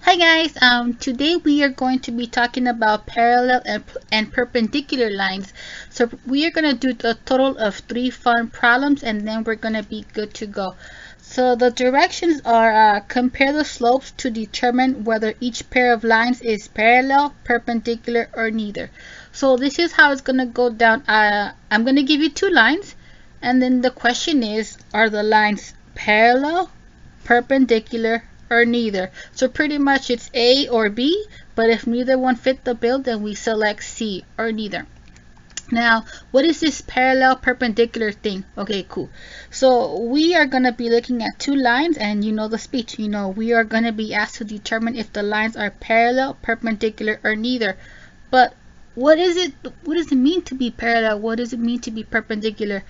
Hi guys, today we are going to be talking about parallel and perpendicular lines. So we are going to do a total of 3 fun problems and then we're going to be good to go. So the directions are compare the slopes to determine whether each pair of lines is parallel, perpendicular, or neither. So this is how it's going to go down. I'm going to give you 2 lines and then the question is, are the lines parallel, perpendicular, or neither? So pretty much it's A or B, but if neither one fit the bill, then we select C or neither. Now, what is this parallel perpendicular thing? Okay, cool. So we are going to be looking at 2 lines, and you know the speech. We are going to be asked to determine if the lines are parallel, perpendicular, or neither. But what is it? What does it mean to be parallel? What does it mean to be perpendicular?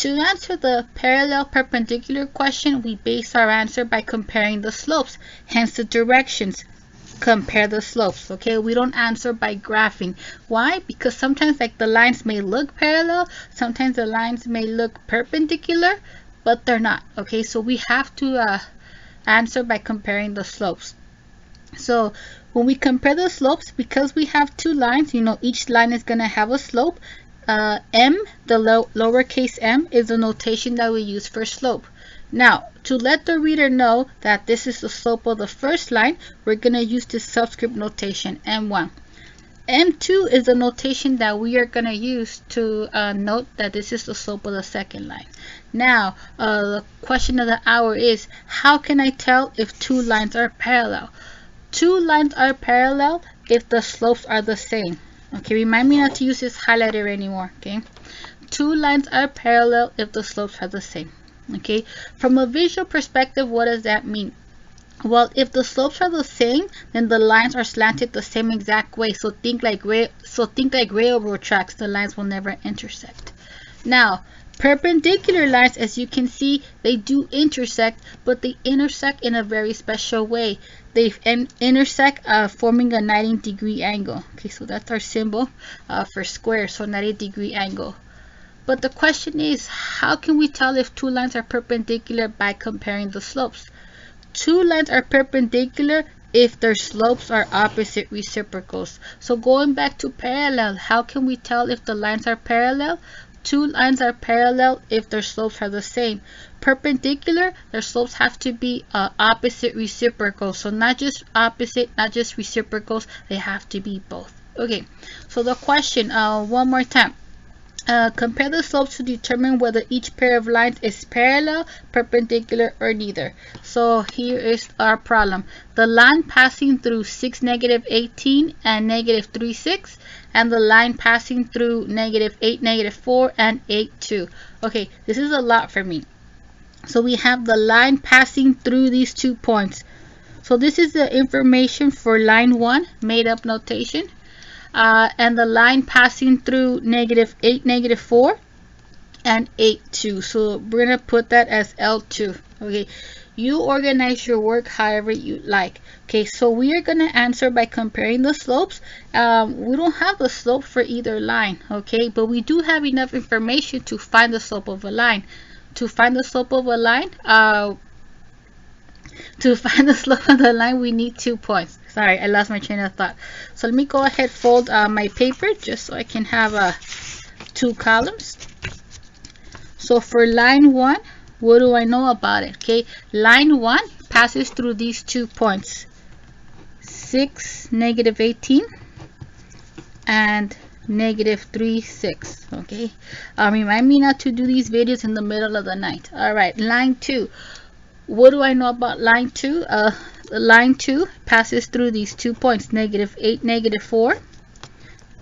To answer the parallel perpendicular question, we base our answer by comparing the slopes, hence the directions. Compare the slopes, okay? We don't answer by graphing. Why? Because sometimes the lines may look parallel, sometimes the lines may look perpendicular, but they're not, okay? So we have to answer by comparing the slopes. So when we compare the slopes, because we have 2 lines, each line is going to have a slope. M, the lowercase m, is the notation that we use for slope. Now, to let the reader know that this is the slope of the first line, we're going to use this subscript notation, M1. M2 is the notation that we are going to use to note that this is the slope of the second line. Now, the question of the hour is, how can I tell if 2 lines are parallel? 2 lines are parallel if the slopes are the same. Okay, remind me not to use this highlighter anymore, okay? 2 lines are parallel if the slopes are the same, okay? From a visual perspective, what does that mean? Well, if the slopes are the same, then the lines are slanted the same exact way. So think like railroad tracks, the lines will never intersect. Now, perpendicular lines, as you can see, they do intersect, but they intersect in a very special way. They intersect forming a 90-degree angle. Okay, so that's our symbol for square, so 90-degree angle. But the question is, how can we tell if 2 lines are perpendicular by comparing the slopes? 2 lines are perpendicular if their slopes are opposite reciprocals. So going back to parallel, how can we tell if the lines are parallel? 2 lines are parallel if their slopes are the same. Perpendicular, their slopes have to be opposite reciprocals. So not just opposite, not just reciprocals, they have to be both. Okay, so the question, one more time. Compare the slopes to determine whether each pair of lines is parallel, perpendicular, or neither. So here is our problem. The line passing through 6, -18 and -3, 6, and the line passing through -8, -4, and 8, 2. Okay, this is a lot for me. So we have the line passing through these 2 points. So this is the information for line 1, made up notation. And the line passing through -8, -4, and 8, 2. So we're going to put that as L2. Okay, you organize your work however you like. Okay, so we are going to answer by comparing the slopes. We don't have the slope for either line, okay, but we do have enough information to find the slope of a line. To find the slope of a line, we need 2 points. Sorry, I lost my train of thought. So let me go ahead, fold my paper just so I can have 2 columns. So for line 1, what do I know about it? Okay, line 1 passes through these 2 points, 6, -18, and -3, 6. Okay, remind me not to do these videos in the middle of the night. All right, line 2. What do I know about line 2? Line 2 passes through these 2 points, -8, -4,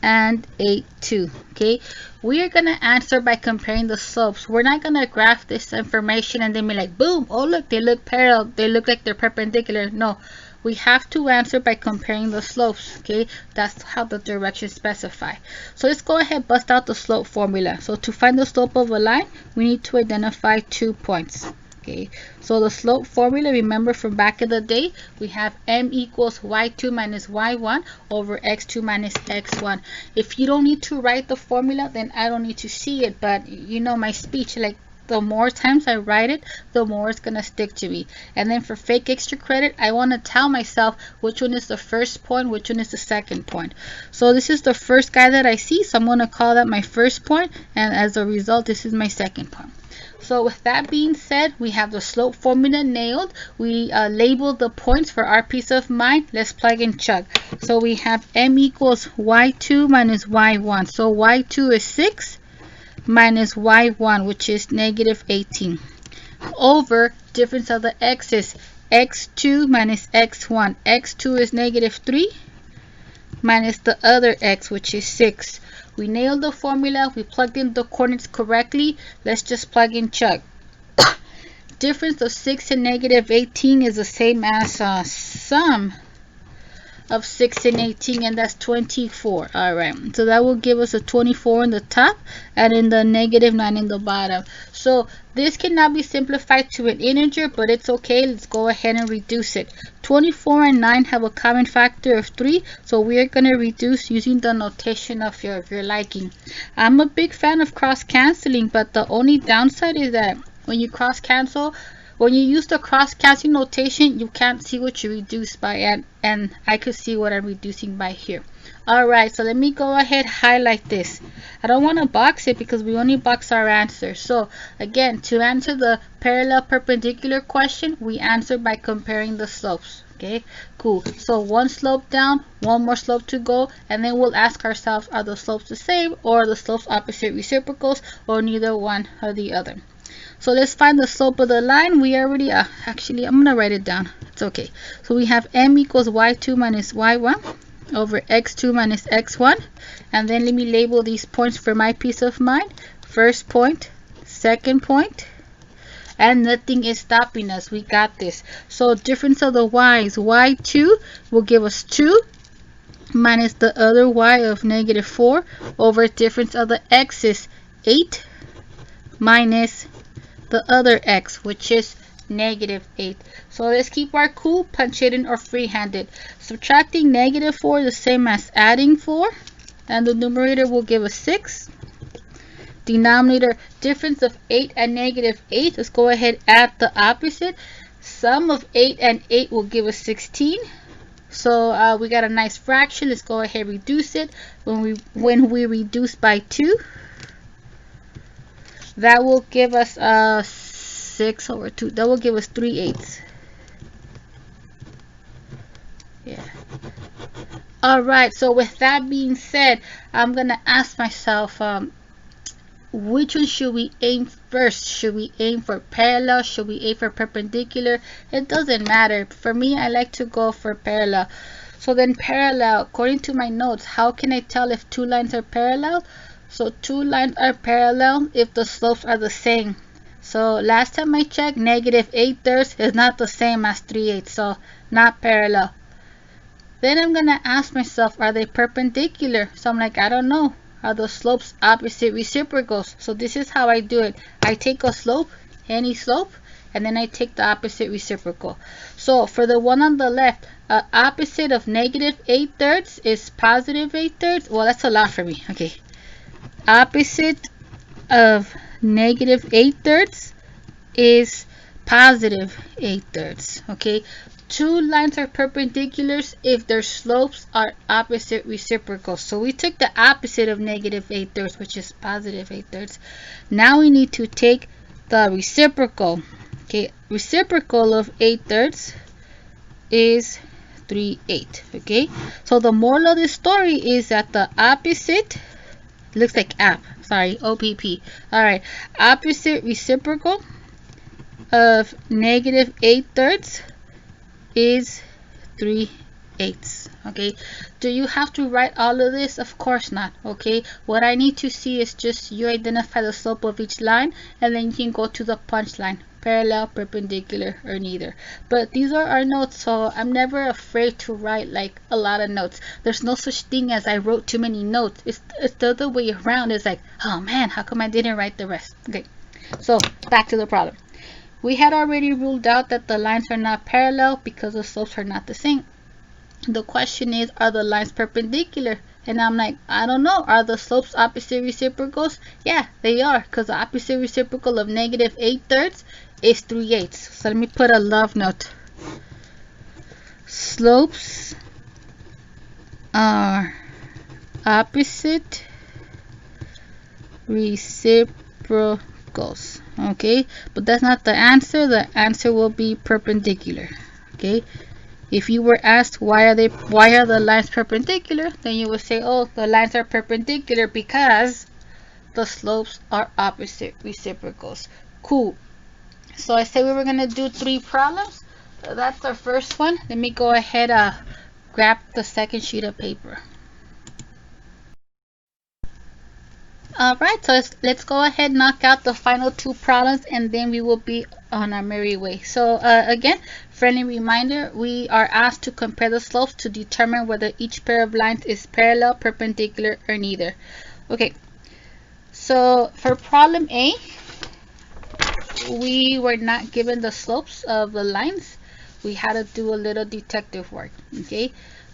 and 8, 2. Okay, we are going to answer by comparing the slopes. We're not going to graph this information and then be like, boom, oh look, they look parallel, they look like they're perpendicular. No, we have to answer by comparing the slopes. Okay, that's how the directions specify. So let's go ahead and bust out the slope formula. So to find the slope of a line, we need to identify 2 points. Okay, so the slope formula, remember from back in the day, we have m equals y2 minus y1 over x2 minus x1. If you don't need to write the formula, then I don't need to see it, but you know my speech, like the more times I write it, the more it's going to stick to me. And then for fake extra credit, I want to tell myself which one is the first point, which one is the second point. So this is the first guy that I see, so I'm going to call that my first point, and as a result, this is my second point. So with that being said, we have the slope formula nailed. We labeled the points for our peace of mind. Let's plug and chug. So we have m equals y2 minus y1. So y2 is 6 minus y1, which is negative 18, over difference of the x's, x2 minus x1. x2 is negative 3 minus the other x, which is 6. We nailed the formula. We plugged in the coordinates correctly. Let's just plug in chug. Difference of 6 and negative 18 is the same as sum of 6 and 18, and that's 24. Alright, so that will give us a 24 in the top and in the negative 9 in the bottom. So this cannot be simplified to an integer, but it's okay. Let's go ahead and reduce it. 24 and 9 have a common factor of 3, so we are going to reduce using the notation of your liking. I'm a big fan of cross canceling, but the only downside is that when you cross cancel, when you use the cross-canceling notation, you can't see what you reduce by, and I could see what I'm reducing by here. Alright, so let me go ahead highlight this. I don't want to box it because we only box our answer. So again, to answer the parallel perpendicular question, we answer by comparing the slopes. Okay, cool. So one slope down, one more slope to go, and then we'll ask ourselves, are the slopes the same, or are the slopes opposite reciprocals, or neither one or the other? So let's find the slope of the line. We already, actually, I'm going to write it down. It's okay. So we have m equals y2 minus y1 over x2 minus x1. And then let me label these points for my peace of mind. First point, second point, and nothing is stopping us. We got this. So difference of the y's, y2 will give us 2 minus the other y of negative 4 over difference of the x's, 8 minus the other x, which is negative 8. So let's keep our cool, punch it in or freehanded. Subtracting negative 4 is the same as adding 4, and the numerator will give us 6. Denominator, difference of 8 and negative 8. Let's go ahead and add the opposite. Sum of 8 and 8 will give us 16. So we got a nice fraction. Let's go ahead and reduce it. When we reduce by 2, that will give us 6 over 2. That will give us 3/8. Yeah. Alright, so with that being said, I'm going to ask myself, which one should we aim first? Should we aim for parallel? Should we aim for perpendicular? It doesn't matter. For me, I like to go for parallel. So then parallel, according to my notes, how can I tell if two lines are parallel? So two lines are parallel if the slopes are the same. So last time I checked, negative 8/3 is not the same as 3/8, so not parallel. Then I'm going to ask myself, are they perpendicular? So I'm like, I don't know. Are the slopes opposite reciprocals? So this is how I do it. I take a slope, any slope, and then I take the opposite reciprocal. So for the one on the left, opposite of negative 8/3 is positive 8/3. Well, that's a lot for me. Okay. Opposite of negative 8/3 is positive 8/3. Okay. Two lines are perpendiculars if their slopes are opposite reciprocals. So we took the opposite of negative 8/3, which is positive 8/3. Now we need to take the reciprocal. Okay, reciprocal of 8/3 is 3/8. Okay, so the moral of this story is that the opposite, looks like OPP. Alright, opposite reciprocal of negative 8/3 is 3/8. Okay, do you have to write all of this? Of course not. Okay, what I need to see is just you identify the slope of each line, and then you can go to the punchline: parallel, perpendicular, or neither. But these are our notes, so I'm never afraid to write like a lot of notes. There's no such thing as I wrote too many notes. It's the other way around. It's like, oh man, how come I didn't write the rest? Okay, so back to the problem. We had already ruled out that the lines are not parallel because the slopes are not the same. The question is, are the lines perpendicular? And I'm like, I don't know, are the slopes opposite reciprocals? Yeah, they are, because the opposite reciprocal of negative 8/3 is 3/8. So let me put a love note. Slopes are opposite reciprocals. Okay, but that's not the answer. The answer will be perpendicular. Okay, if you were asked why are the lines perpendicular, then you would say, oh, the lines are perpendicular because the slopes are opposite reciprocals. Cool. So I said we were gonna do 3 problems. So that's our first one. Let me go ahead grab the second sheet of paper. Alright, so let's go ahead and knock out the final 2 problems, and then we will be on our merry way. So again, friendly reminder, we are asked to compare the slopes to determine whether each pair of lines is parallel, perpendicular, or neither. Okay, so for problem A, we were not given the slopes of the lines. We had to do a little detective work. Okay,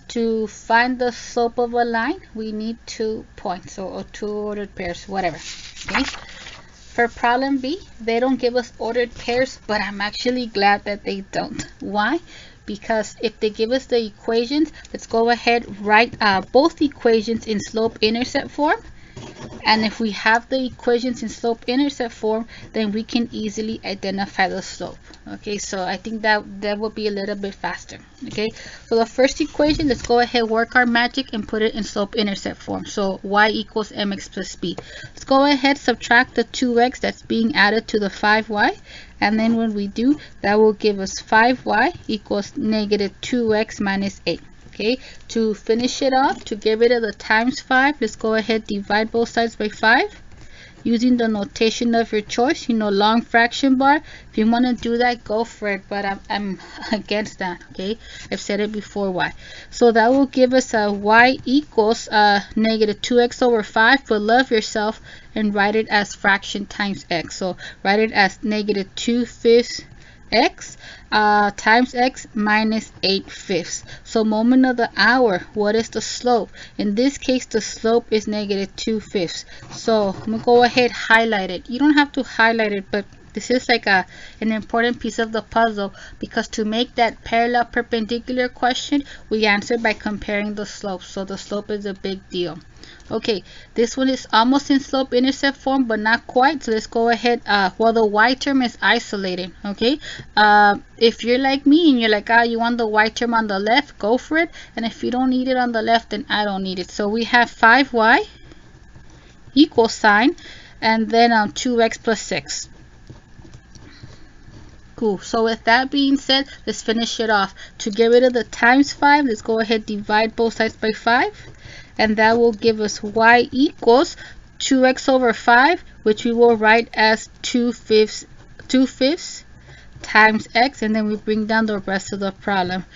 to find the slope of a line, we need 2 points or 2 ordered pairs, whatever. Okay. For problem B, they don't give us ordered pairs, but I'm actually glad that they don't. Why? Because if they give us the equations, let's go ahead, write both equations in slope-intercept form. And if we have the equations in slope-intercept form, then we can easily identify the slope. Okay, so I think that will be a little bit faster. Okay, so the first equation, let's go ahead, work our magic and put it in slope-intercept form. So y equals mx plus b. Let's go ahead, subtract the 2x that's being added to the 5y. And then when we do, that will give us 5y equals negative 2x minus 8. Okay, to finish it off, to get rid of the times 5, let's go ahead, divide both sides by 5 using the notation of your choice, long fraction bar. If you want to do that, go for it, but I'm against that. Okay, I've said it before. Why? So that will give us a y equals negative 2x over 5, but love yourself and write it as fraction times x. So write it as negative 2/5 x times x minus 8/5. So moment of the hour, what is the slope? In this case, the slope is negative 2/5. So I'm gonna go ahead, highlight it. You don't have to highlight it, but this is like an important piece of the puzzle, because to make that parallel perpendicular question, we answer by comparing the slopes. So the slope is a big deal. Okay, this one is almost in slope-intercept form, but not quite. So let's go ahead. Well, the y term is isolated. Okay, if you're like me and you're like, you want the y term on the left, go for it. And if you don't need it on the left, then I don't need it. So we have 5y equals sign, and then 2x plus 6. Cool. So with that being said, let's finish it off. To get rid of the times 5, let's go ahead, divide both sides by 5. And that will give us y equals 2x over 5, which we will write as 2/5 times x, and then we bring down the rest of the problem.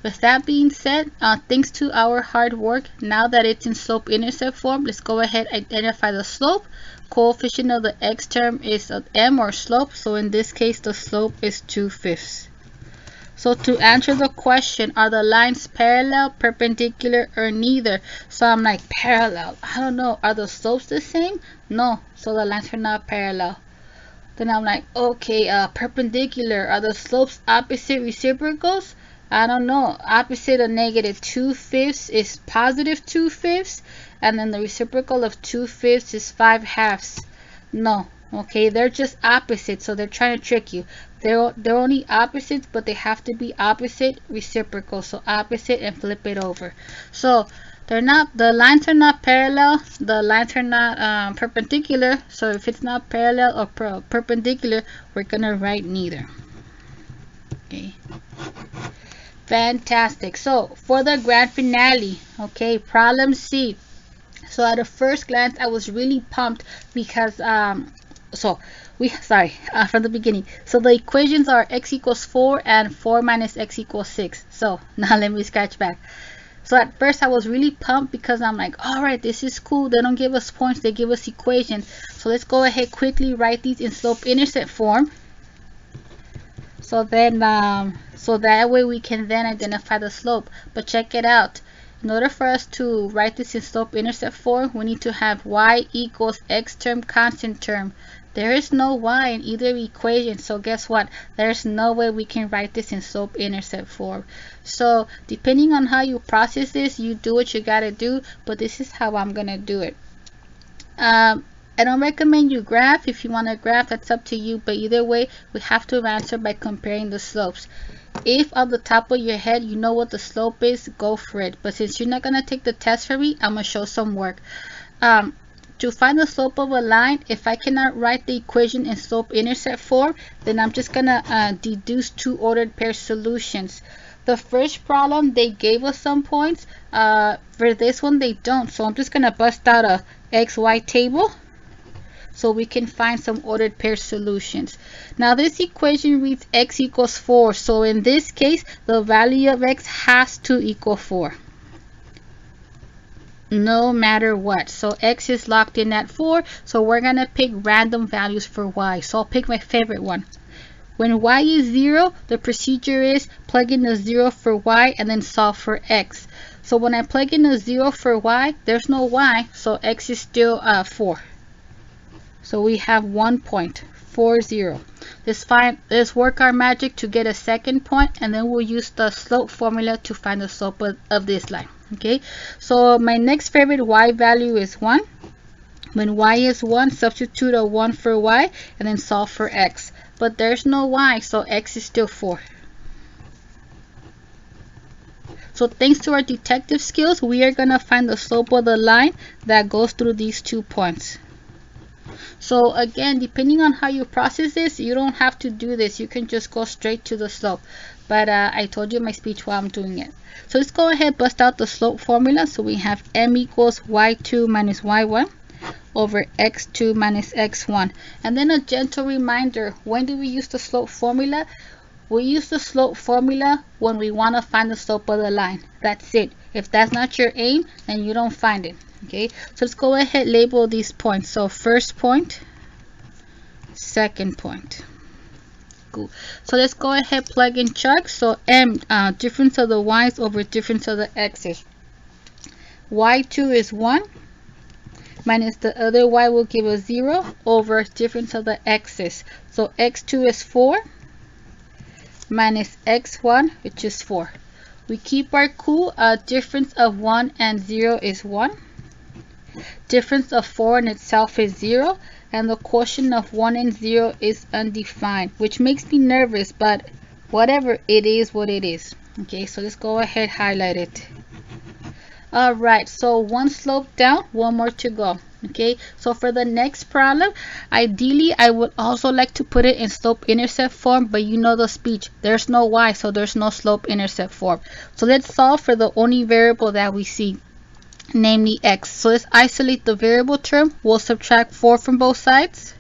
With that being said, thanks to our hard work, now that it's in slope-intercept form, let's go ahead, identify the slope. Coefficient of the x term is m, or slope, so in this case the slope is 2/5. So to answer the question, are the lines parallel, perpendicular, or neither? So I'm like, parallel, I don't know, are the slopes the same? No, so the lines are not parallel. Then I'm like, okay, perpendicular, are the slopes opposite reciprocals? I don't know. Opposite of negative 2/5 is positive 2/5, and then the reciprocal of 2/5 is 5/2. No. Okay, they're just opposites, so they're trying to trick you. They're only opposites, but they have to be opposite reciprocal. So opposite and flip it over. So they're not, the lines are not parallel, the lines are not perpendicular. So if it's not parallel or perpendicular, we're gonna write neither. Okay, fantastic. So for the grand finale, okay, problem C. So at a first glance, I was really pumped because from the beginning. So the equations are x equals 4 and 4 minus x equals 6. So now let me scratch back. So at first I was really pumped because I'm like, all right, this is cool. They don't give us points, they give us equations. So let's go ahead, quickly write these in slope-intercept form. So then, so that way we can then identify the slope. But check it out. in order for us to write this in slope-intercept form, we need to have y equals x term constant term. There is no y in either equation, so guess what? There's no way we can write this in slope-intercept form. So depending on how you process this, you do what you gotta do, but this is how I'm gonna do it. I don't recommend you graph. If you want to graph, that's up to you, but either way, we have to answer by comparing the slopes. If on the top of your head you know what the slope is, go for it. But since you're not going to take the test for me, I'm going to show some work. To find the slope of a line, if I cannot write the equation in slope-intercept form, then I'm just going to deduce two ordered pair solutions. The first problem, they gave us some points. For this one, they don't. So I'm just going to bust out a XY table so we can find some ordered pair solutions. Now this equation reads x equals 4. So in this case, the value of x has to equal 4. No matter what. So x is locked in at 4. So we're going to pick random values for y. So I'll pick my favorite one. When y is 0, the procedure is plug in a 0 for y and then solve for x. So when I plug in a 0 for y, there's no y. So x is still 4. So we have 1 point, 4, 0. Let's work our magic to get a second point, and then we'll use the slope formula to find the slope of this line. Okay, so my next favorite y value is 1. When y is 1, substitute a 1 for y, and then solve for x. But there's no y, so x is still 4. So thanks to our detective skills, we are going to find the slope of the line that goes through these 2 points. So again, depending on how you process this, you don't have to do this. You can just go straight to the slope. But I told you in my speech while I'm doing it. So let's go ahead and bust out the slope formula. So we have m equals y2 minus y1 over x2 minus x1. And then a gentle reminder, when do we use the slope formula? We use the slope formula when we want to find the slope of the line. That's it. If that's not your aim, then you don't find it. Okay, so let's go ahead and label these points. So first point, second point. Cool. So let's go ahead, plug in chug. So m, difference of the y's over difference of the x's. y2 is 1 minus the other y will give us 0 over difference of the x's. So x2 is 4 minus x1, which is 4. We keep our cool. Difference of 1 and 0 is 1. Difference of 4 in itself is 0, and the quotient of 1 and 0 is undefined, which makes me nervous, but whatever, it is what it is. Okay, so let's go ahead, highlight it. Alright, so one slope down, one more to go. Okay, so for the next problem, ideally I would also like to put it in slope-intercept form, but you know the speech, there's no y, so there's no slope-intercept form. So let's solve for the only variable that we see, namely x. So let's isolate the variable term. We'll subtract 4 from both sides,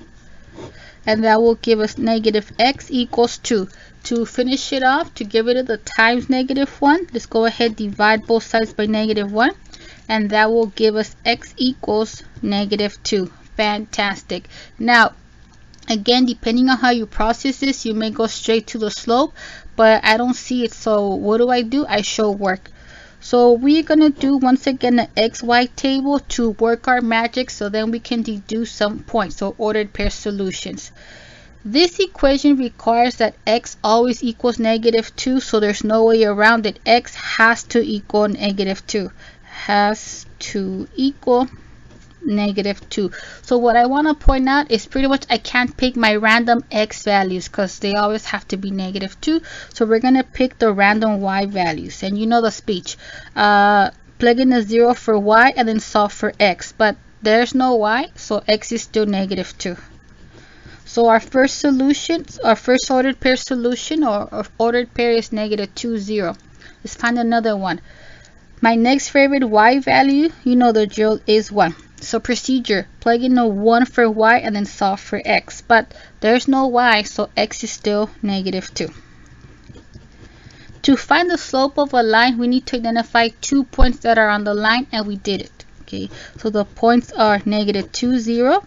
and that will give us negative x equals 2. To finish it off, to get rid of the times negative 1, let's go ahead, divide both sides by negative 1, and that will give us x equals negative 2. Fantastic. Now again, depending on how you process this, you may go straight to the slope, but I don't see it. So what do? I show work. So we're going to do once again an XY table to work our magic, so then we can deduce some points, so ordered pair solutions. This equation requires that x always equals negative 2, so there's no way around it. X has to equal negative 2. Has to equal negative 2. So what I want to point out is pretty much I can't pick my random x values because they always have to be negative 2. So we're going to pick the random y values, and you know the speech. Plug in a 0 for y and then solve for x, but there's no y, so x is still negative 2. So our first solution, our first ordered pair solution or ordered pair is negative 2, 0. Let's find another one. My next favorite y value, you know the drill, is 1. So procedure, plug in a 1 for y and then solve for x. But there's no y, so x is still negative 2. To find the slope of a line, we need to identify 2 points that are on the line, and we did it. Okay, so the points are negative 2, 0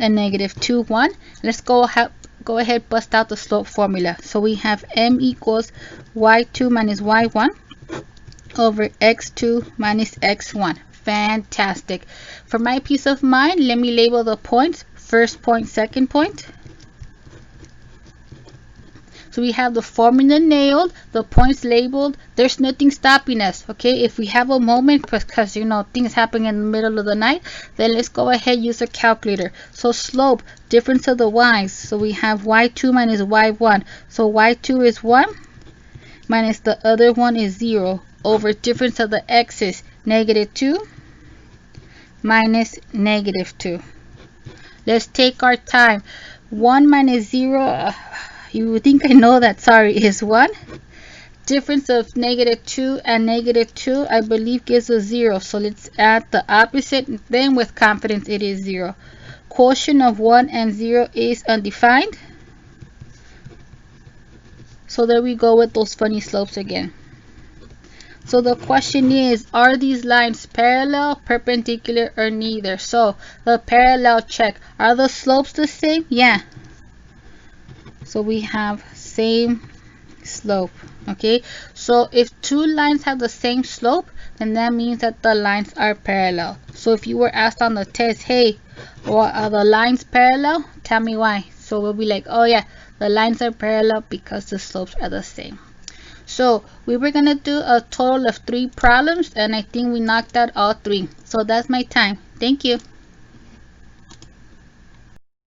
and negative 2, 1. Let's go ahead, bust out the slope formula. So we have m equals y2 minus y1 over x2 minus x1. Fantastic. For my peace of mind, let me label the points. First point, second point. So we have the formula nailed, the points labeled. There's nothing stopping us, okay? If we have a moment, because you know things happen in the middle of the night, then let's go ahead and use a calculator. So slope, difference of the y's. So we have y2 minus y1. So y2 is 1 minus the other one is 0 over difference of the x's, negative 2 minus negative 2. Let's take our time. 1 minus 0, you would think I know that, sorry, is 1. Difference of negative 2 and negative 2, I believe, gives us 0. So let's add the opposite. Then with confidence, it is 0. Quotient of 1 and 0 is undefined. So there we go with those funny slopes again. So the question is, are these lines parallel, perpendicular, or neither? So the parallel check. Are the slopes the same? Yeah. So we have same slope. Okay. So if two lines have the same slope, then that means that the lines are parallel. So if you were asked on the test, hey, are the lines parallel? Tell me why. So we'll be like, oh yeah, the lines are parallel because the slopes are the same. So we were going to do a total of 3 problems, and I think we knocked out all 3. So that's my time. Thank you.